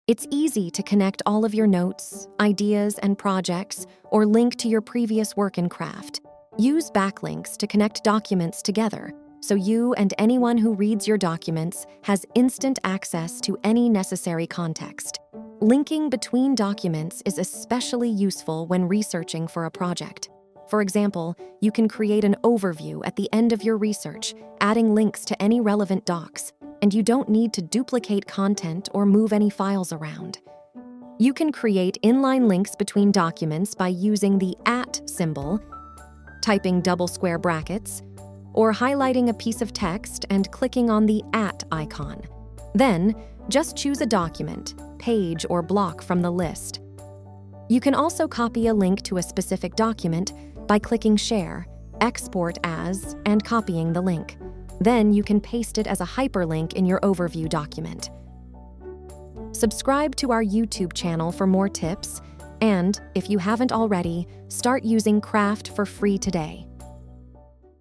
It's easy to connect all of your notes, ideas, and projects, or link to your previous work in craft. Use backlinks to connect documents together, so you and anyone who reads your documents has instant access to any necessary context. Linking between documents is especially useful when researching for a project. For example, you can create an overview at the end of your research, adding links to any relevant docs, and you don't need to duplicate content or move any files around. You can create inline links between documents by using the @ symbol, typing double square brackets, or highlighting a piece of text and clicking on the @ icon. Then, just choose a document, page, or block from the list. You can also copy a link to a specific document by clicking Share, Export As, and copying the link. Then you can paste it as a hyperlink in your overview document. Subscribe to our YouTube channel for more tips, and, if you haven't already, start using Craft for free today.